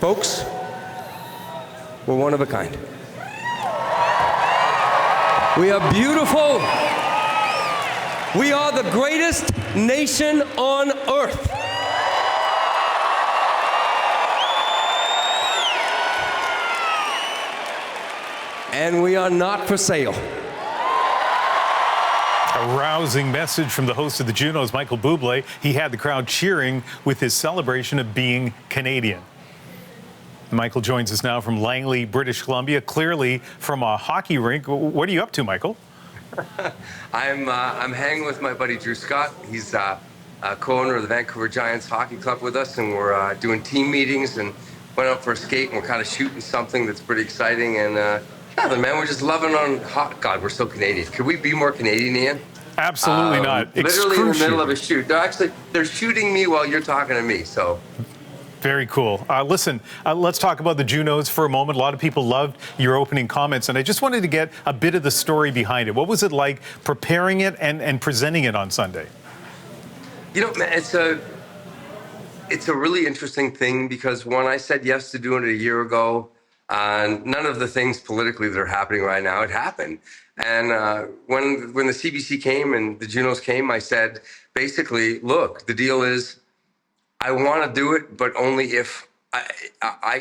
Folks, we're one of a kind. We are beautiful. We are the greatest nation on earth. And we are not for sale. A rousing message from the host of the Junos, Michael Bublé. He had the crowd cheering with his celebration of being Canadian. Michael joins us now from Langley, British Columbia, clearly from a hockey rink. What are you up to, Michael? I'm hanging with my buddy Drew Scott. He's co-owner of the Vancouver Giants Hockey Club with us, and we're doing team meetings and went out for a skate, and we're kind of shooting something that's pretty exciting. And yeah, man, we're just loving on hot. God, we're so Canadian. Could we be more Canadian, Ian? Absolutely not. Literally in the middle of a shoot. They're shooting me while you're talking to me. So. Very cool. Listen, let's talk about the Junos for a moment. A lot of people loved your opening comments, and I just wanted to get a bit of the story behind it. What was it like preparing it and presenting it on Sunday? You know, man, it's a really interesting thing, because when I said yes to doing it a year ago, none of the things politically that are happening right now had happened. And when the CBC came and the Junos came, I said, basically, look, the deal is, I want to do it, but only if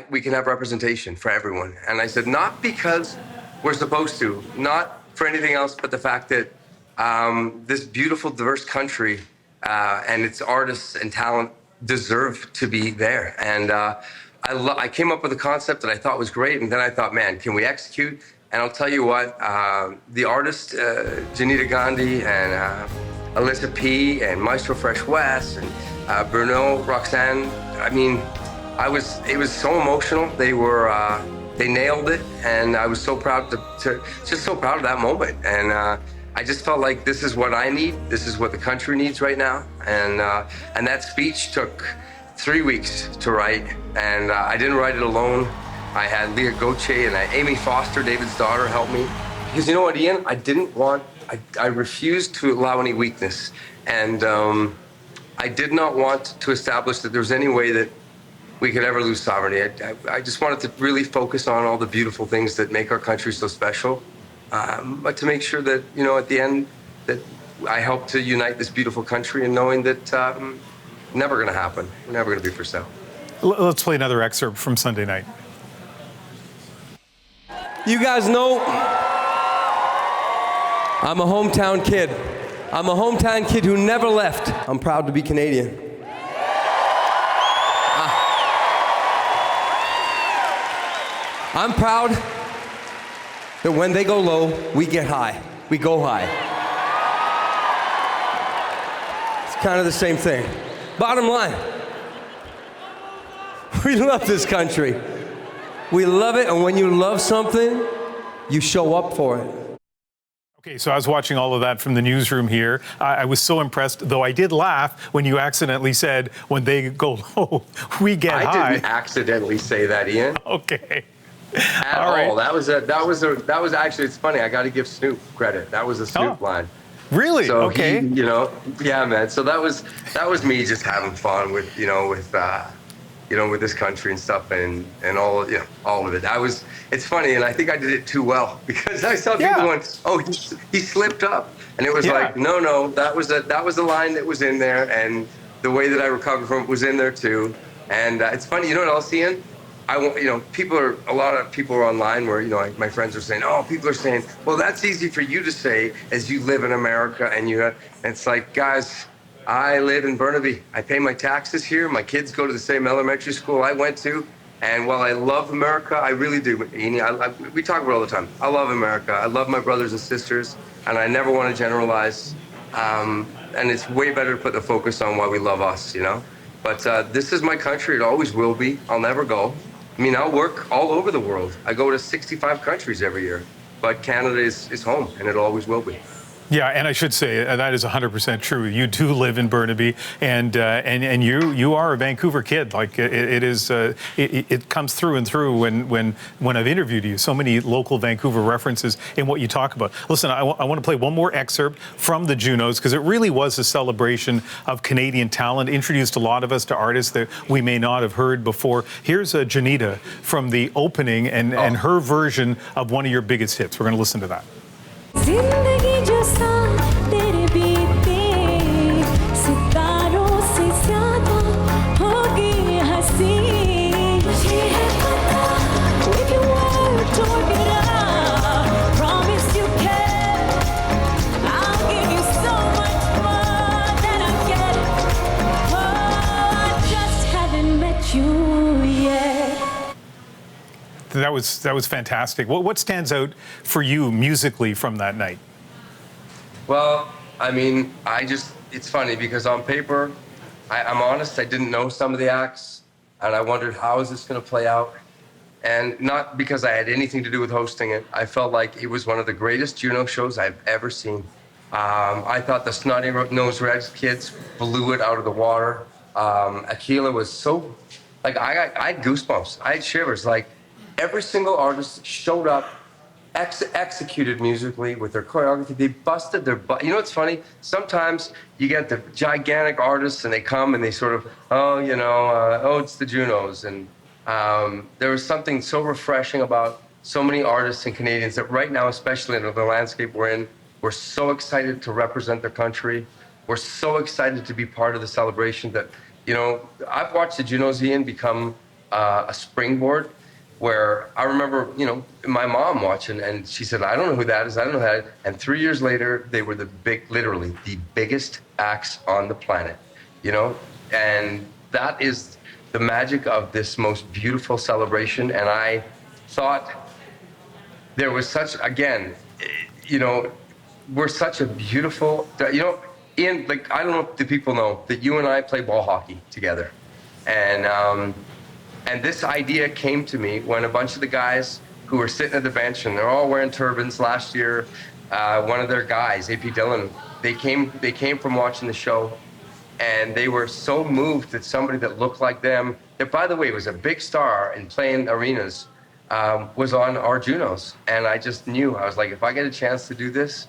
we can have representation for everyone. And I said, not because we're supposed to, not for anything else, but the fact that this beautiful, diverse country and its artists and talent deserve to be there. And I came up with a concept that I thought was great, and then I thought, man, can we execute? And I'll tell you what, the artists, Janita Gandhi and Alyssa P. and Maestro Fresh West and Bruno, Roxanne, I mean, it was so emotional. They nailed it, and I was so proud just so proud of that moment. And I just felt like this is what I need. This is what the country needs right now. And that speech took 3 weeks to write, and I didn't write it alone. I had Leah Gauthier and Amy Foster, David's daughter, help me. Because you know what, Ian? I refused to allow any weakness. And I did not want to establish that there was any way that we could ever lose sovereignty. I just wanted to really focus on all the beautiful things that make our country so special, but to make sure that, you know, at the end, that I helped to unite this beautiful country, and knowing that never going to happen. We're never going to be for sale. Let's play another excerpt from Sunday night. You guys know I'm a hometown kid. I'm a hometown kid who never left. I'm proud to be Canadian. I'm proud that when they go low, we get high. We go high. It's kind of the same thing. Bottom line, we love this country. We love it, and when you love something, you show up for it. Okay, so I was watching all of that from the newsroom here. I was so impressed, though I did laugh when you accidentally said, when they go low, we get high. I didn't accidentally say that, Ian. Okay. All right. That was actually, it's funny, I got to give Snoop credit. That was a Snoop line. Really? So okay. He, you know, yeah, man. So that was me just having fun with, with this country and stuff, and all, all of it. It's funny, and I think I did it too well, because I saw people going, oh, he slipped up. And it was like, no, that was the line that was in there, and the way that I recovered from it was in there too. And it's funny, you know what else, Ian? A lot of people are online where, my friends are saying, oh, people are saying, well, that's easy for you to say as you live in America, and it's like, guys, I live in Burnaby. I pay my taxes here. My kids go to the same elementary school I went to. And while I love America, I really do. We talk about it all the time. I love America. I love my brothers and sisters, and I never want to generalize. And it's way better to put the focus on why we love us, But this is my country. It always will be. I'll never go. I'll work all over the world. I go to 65 countries every year. But Canada is home, and it always will be. Yeah, and I should say that is 100% true. You do live in Burnaby, and you are a Vancouver kid. Like it comes through and through when I've interviewed you. So many local Vancouver references in what you talk about. Listen, I want to play one more excerpt from the Junos because it really was a celebration of Canadian talent. Introduced a lot of us to artists that we may not have heard before. Here's Janita from the opening and her version of one of your biggest hits. We're going to listen to that. जिंदगी जो साथ तेरे बीते सितारों से ज्यादा होगी हंसी मुझे है पता we can work to work it out promise you can I'll give you so much more than I get oh I just haven't met you yet. That was fantastic. What stands out for you musically from that night? Well, I mean, it's funny because on paper, I'm honest, I didn't know some of the acts, and I wondered how is this going to play out? And not because I had anything to do with hosting it. I felt like it was one of the greatest Juno shows I've ever seen. I thought the Snotty Nose Red kids blew it out of the water. Akila was so, like, I had goosebumps. I had shivers. Like, every single artist showed up, executed musically with their choreography. They busted their butt. You know what's funny? Sometimes you get the gigantic artists and they come and they sort of, it's the Junos. And there was something so refreshing about so many artists and Canadians that right now, especially in the landscape we're in, we're so excited to represent their country. We're so excited to be part of the celebration that, I've watched the Junos, Ian, become a springboard. Where I remember, my mom watching, and she said, I don't know who that is, I don't know who that is. And 3 years later, they were literally the biggest acts on the planet, And that is the magic of this most beautiful celebration. And I thought there was we're such a beautiful, Ian, like, I don't know if the people know that you and I play ball hockey together. And this idea came to me when a bunch of the guys who were sitting at the bench and they're all wearing turbans last year, one of their guys, AP Dillon, they came from watching the show and they were so moved that somebody that looked like them, that by the way was a big star and playing arenas, was on our Junos. And I just knew, I was like, if I get a chance to do this,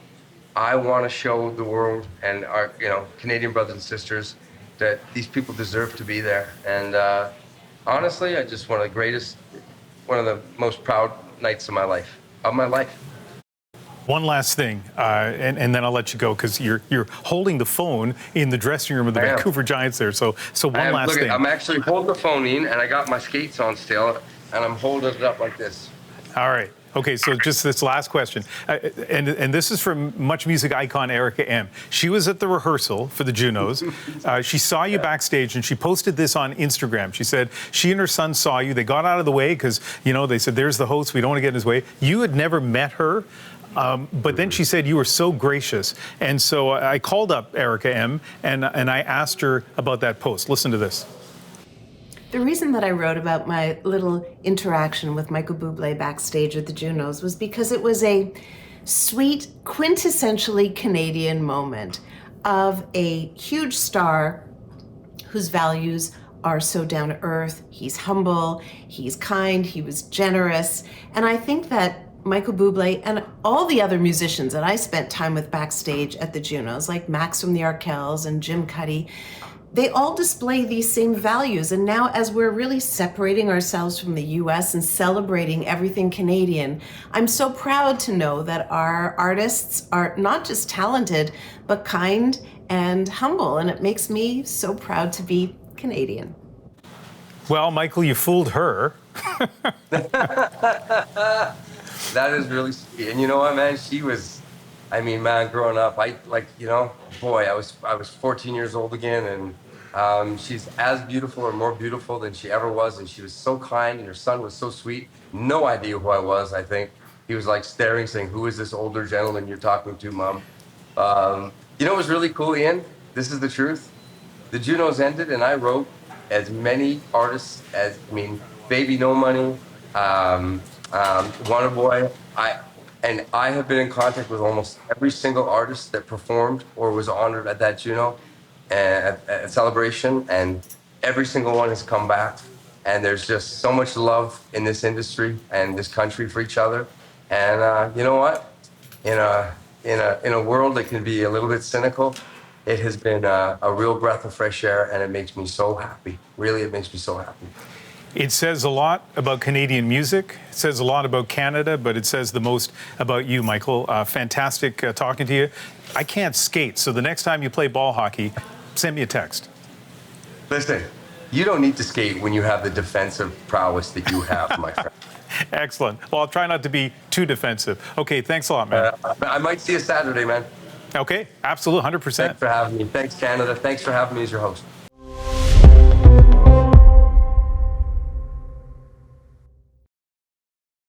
I want to show the world and our Canadian brothers and sisters that these people deserve to be there. And honestly, I just one of the most proud nights of my life. One last thing, and then I'll let you go because you're holding the phone in the dressing room of the Vancouver Giants there. So one last thing. I'm actually holding the phone in, and I got my skates on still, and I'm holding it up like this. All right. Okay, so just this last question, and this is from Much Music icon Erica M. She was at the rehearsal for the Junos. She saw you backstage, and she posted this on Instagram. She said she and her son saw you. They got out of the way because, they said, there's the host. We don't want to get in his way. You had never met her, but then she said you were so gracious. And so I called up Erica M. and I asked her about that post. Listen to this. The reason that I wrote about my little interaction with Michael Bublé backstage at the Junos was because it was a sweet, quintessentially Canadian moment of a huge star whose values are so down to earth. He's humble, he's kind, he was generous. And I think that Michael Bublé and all the other musicians that I spent time with backstage at the Junos, like Max from the Arkells and Jim Cuddy, they all display these same values. And now as we're really separating ourselves from the US and celebrating everything Canadian, I'm so proud to know that our artists are not just talented, but kind and humble. And it makes me so proud to be Canadian. Well, Michael, you fooled her. That is really sweet. And you know what, man? She was, growing up, I was 14 years old again, and she's as beautiful or more beautiful than she ever was, and she was so kind, and her son was so sweet. No idea who I was, I think. He was like staring, saying, who is this older gentleman you're talking to, Mom? You know what was really cool, Ian? This is the truth. The Junos ended, and I wrote as many artists as, Baby No Money, Wonder Boy. And I have been in contact with almost every single artist that performed or was honored at that Juno at celebration, and every single one has come back. And there's just so much love in this industry and this country for each other. And you know what? In a world that can be a little bit cynical, it has been a real breath of fresh air, and it makes me so happy. Really, it makes me so happy. It says a lot about Canadian music. It says a lot about Canada, but it says the most about you, Michael. Fantastic talking to you. I can't skate, so the next time you play ball hockey, send me a text. Listen, you don't need to skate when you have the defensive prowess that you have, my friend. Excellent. Well, I'll try not to be too defensive. Okay, thanks a lot, man. I might see you Saturday, man. Okay, absolutely, 100%. Thanks for having me. Thanks, Canada. Thanks for having me as your host.